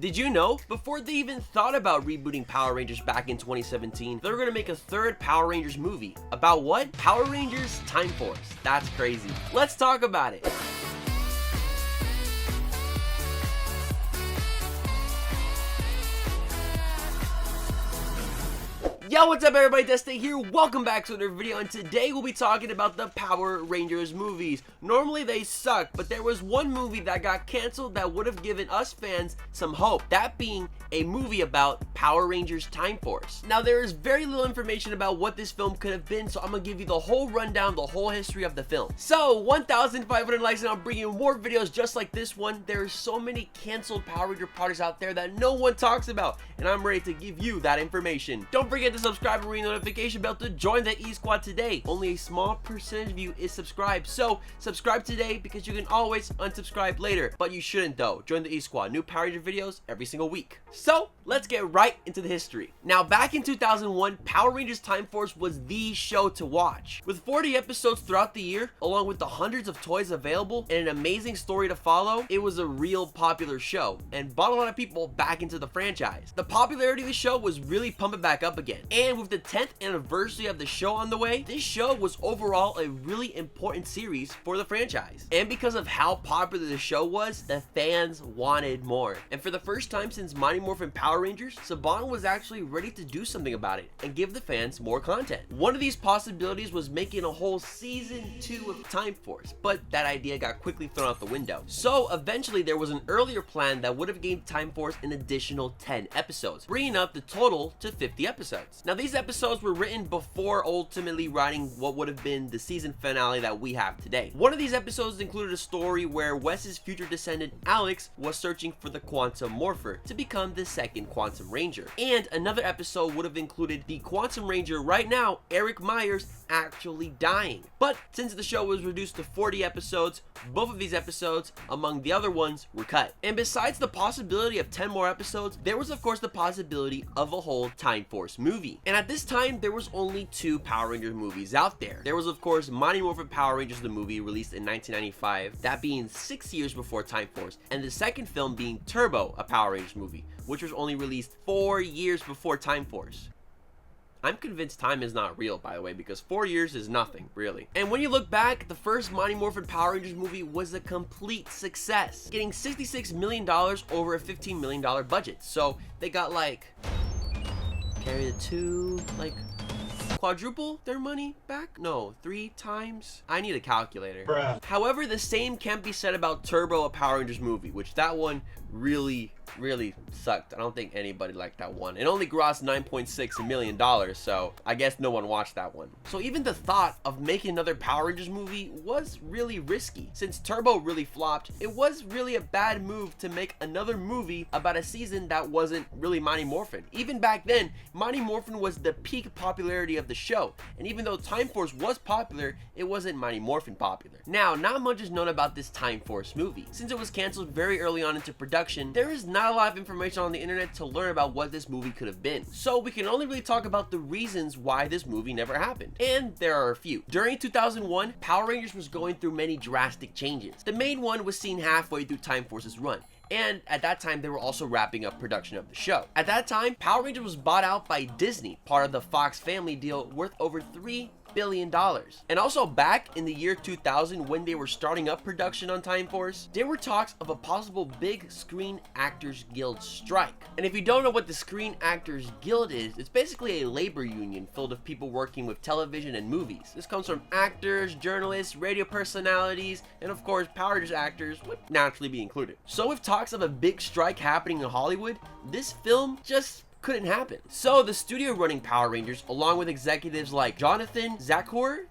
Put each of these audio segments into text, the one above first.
Did you know, before they even thought about rebooting Power Rangers back in 2017, they were going to make a third Power Rangers movie. About what? Power Rangers Time Force. That's crazy. Let's talk about it. Yo, what's up everybody, Este here, welcome back to another video, and today we'll be talking about the Power Rangers movies. Normally they suck, but there was one movie that got canceled that would have given us fans some hope, that being a movie about Power Rangers Time Force. Now there is very little information about what this film could have been, so I'm gonna give you the whole rundown, the whole history of the film. So 1,500 likes and I'm bringing more videos just like this one. There are so many canceled Power Ranger products out there that no one talks about, and I'm ready to give you that information. Don't forget to subscribe and ring the notification bell to join the E-Squad today. Only a small percentage of you is subscribed, so subscribe today because you can always unsubscribe later, but you shouldn't though. Join the E-Squad, new Power Ranger videos every single week. So let's get right into the history. Now back in 2001, Power Rangers Time Force was the show to watch. With 40 episodes throughout the year, along with the hundreds of toys available and an amazing story to follow, it was a real popular show and brought a lot of people back into the franchise. The popularity of the show was really pumping back up again. And with the 10th anniversary of the show on the way, this show was overall a really important series for the franchise. And because of how popular the show was, the fans wanted more. And for the first time since Mighty Morphin Power Rangers, Saban was actually ready to do something about it and give the fans more content. One of these possibilities was making a whole season 2 of Time Force, but that idea got quickly thrown out the window. So eventually there was an earlier plan that would have gave Time Force an additional 10 episodes, bringing up the total to 50 episodes. Now these episodes were written before ultimately writing what would have been the season finale that we have today. One of these episodes included a story where Wes's future descendant Alex was searching for the Quantum Morpher to become the second Quantum Ranger. And another episode would have included the Quantum Ranger right now, Eric Myers, actually dying. But since the show was reduced to 40 episodes, both of these episodes, among the other ones, were cut. And besides the possibility of 10 more episodes, there was of course the possibility of a whole Time Force movie. And at this time, there was only 2 Power Rangers movies out there. There was of course Mighty Morphin Power Rangers the movie, released in 1995, that being 6 years before Time Force, and the second film being Turbo, a Power Rangers movie, which was only released 4 years before Time Force. I'm convinced time is not real, by the way, because 4 years is nothing, really. And when you look back, the first Mighty Morphin Power Rangers movie was a complete success, getting $66 million over a $15 million budget. So they got like, carry the 2, like, quadruple their money back? No, 3 times? I need a calculator. Bruh. However, the same can't be said about Turbo, a Power Rangers movie, which that one really sucked. I don't think anybody liked that one. It only grossed $9.6 million, so I guess no one watched that one. So even the thought of making another Power Rangers movie was really risky. Since Turbo really flopped, it was really a bad move to make another movie about a season that wasn't really Mighty Morphin. Even back then, Mighty Morphin was the peak popularity of the show, and even though Time Force was popular, it wasn't Mighty Morphin popular. Now, not much is known about this Time Force movie. Since it was canceled very early on into production, there is not a lot of information on the internet to learn about what this movie could have been. So we can only really talk about the reasons why this movie never happened. And there are a few. During 2001, Power Rangers was going through many drastic changes. The main one was seen halfway through Time Force's run. And at that time, they were also wrapping up production of the show. At that time, Power Rangers was bought out by Disney, part of the Fox family deal worth over $3 billion. And also back in the year 2000, when they were starting up production on Time Force, there were talks of a possible big Screen Actors Guild strike. And if you don't know what the Screen Actors Guild is, it's basically a labor union filled with people working with television and movies. This comes from actors, journalists, radio personalities, and of course Power Rangers actors would naturally be included. So with talks of a big strike happening in Hollywood, this film just couldn't happen. So the studio running Power Rangers, along with executives like Jonathan Zakor,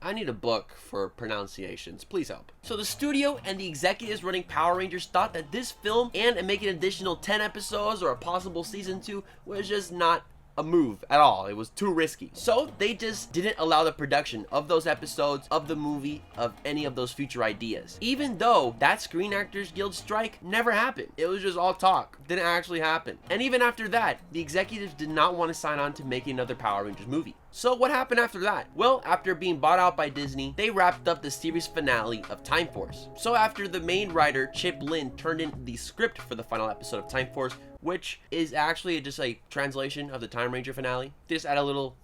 I need a book for pronunciations, please help. So the studio and the executives running Power Rangers thought that this film and making an additional 10 episodes or a possible season 2 was just not a move at all. It was too risky. So they just didn't allow the production of those episodes, of the movie, of any of those future ideas. Even though that Screen Actors Guild strike never happened. It was just all talk. Didn't actually happen. And even after that, the executives did not want to sign on to making another Power Rangers movie. So what happened after that? Well, after being bought out by Disney, they wrapped up the series finale of Time Force. So after the main writer, Chip Lin, turned in the script for the final episode of Time Force, which is actually just a translation of the Time Ranger finale, they just add a little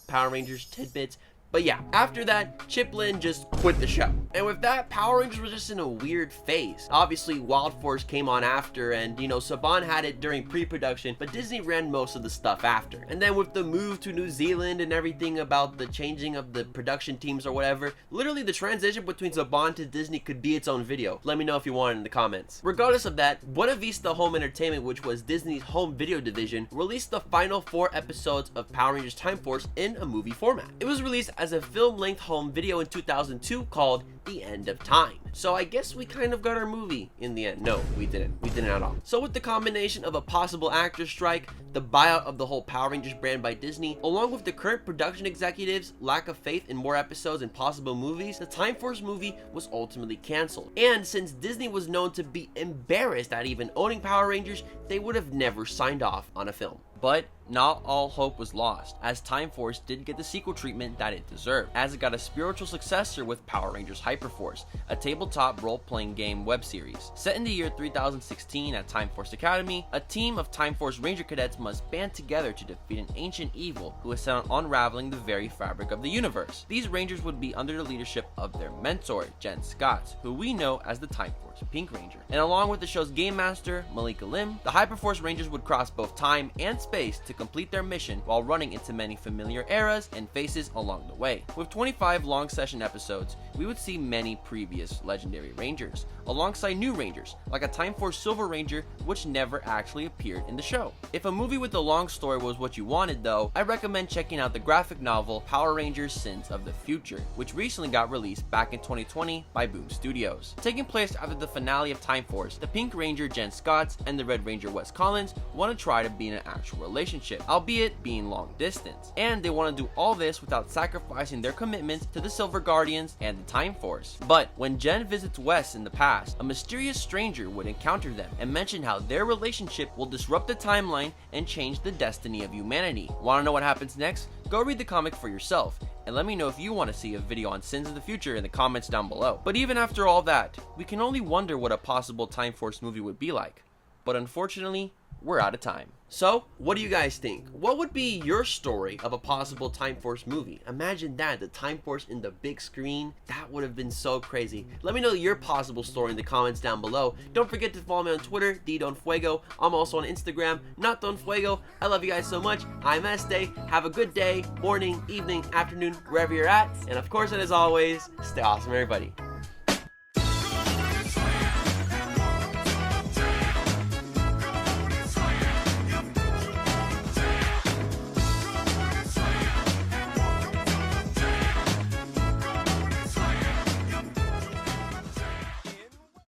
Power Rangers tidbits. But yeah, after that, Chip Lin just quit the show. And with that, Power Rangers was just in a weird phase. Obviously, Wild Force came on after, and you know, Saban had it during pre-production, but Disney ran most of the stuff after. And then with the move to New Zealand and everything about the changing of the production teams or whatever, literally the transition between Saban to Disney could be its own video. Let me know if you want in the comments. Regardless of that, Buena Vista Home Entertainment, which was Disney's home video division, released the final 4 episodes of Power Rangers Time Force in a movie format. It was released as a film-length home video in 2002 called The End of Time. So I guess we kind of got our movie in the end. No, we didn't. We didn't at all. So with the combination of a possible actor strike, the buyout of the whole Power Rangers brand by Disney, along with the current production executives' lack of faith in more episodes and possible movies, the Time Force movie was ultimately canceled. And since Disney was known to be embarrassed at even owning Power Rangers, they would have never signed off on a film. But not all hope was lost, as Time Force did get the sequel treatment that it deserved, as it got a spiritual successor with Power Rangers HyperForce, a tabletop role-playing game web series. Set in the year 3016 at Time Force Academy, a team of Time Force Ranger cadets must band together to defeat an ancient evil who is set on unraveling the very fabric of the universe. These Rangers would be under the leadership of their mentor, Jen Scott, who we know as the Time Force Pink Ranger. And along with the show's game master, Malika Lim, the HyperForce Rangers would cross both time and space to complete their mission while running into many familiar eras and faces along the way. With 25 long session episodes, we would see many previous legendary Rangers, alongside new Rangers, like a Time Force Silver Ranger, which never actually appeared in the show. If a movie with a long story was what you wanted though, I recommend checking out the graphic novel Power Rangers Sins of the Future, which recently got released back in 2020 by Boom Studios. Taking place after the finale of Time Force, the Pink Ranger Jen Scott and the Red Ranger Wes Collins want to try to be in an actual relationship, albeit being long distance. And they want to do all this without sacrificing their commitments to the Silver Guardians and the Time Force. But when Jen visits Wes in the past, a mysterious stranger would encounter them and mention how their relationship will disrupt the timeline and change the destiny of humanity. Want to know what happens next? Go read the comic for yourself, and let me know if you want to see a video on Sins of the Future in the comments down below. But even after all that, we can only wonder what a possible Time Force movie would be like. But unfortunately, we're out of time. So, what do you guys think? What would be your story of a possible Time Force movie? Imagine that, the Time Force in the big screen. That would have been so crazy. Let me know your possible story in the comments down below. Don't forget to follow me on Twitter, ddonfuego. I'm also on Instagram, notdonfuego. I love you guys so much. I'm Este. Have a good day, morning, evening, afternoon, wherever you're at. And of course, and as always, stay awesome, everybody.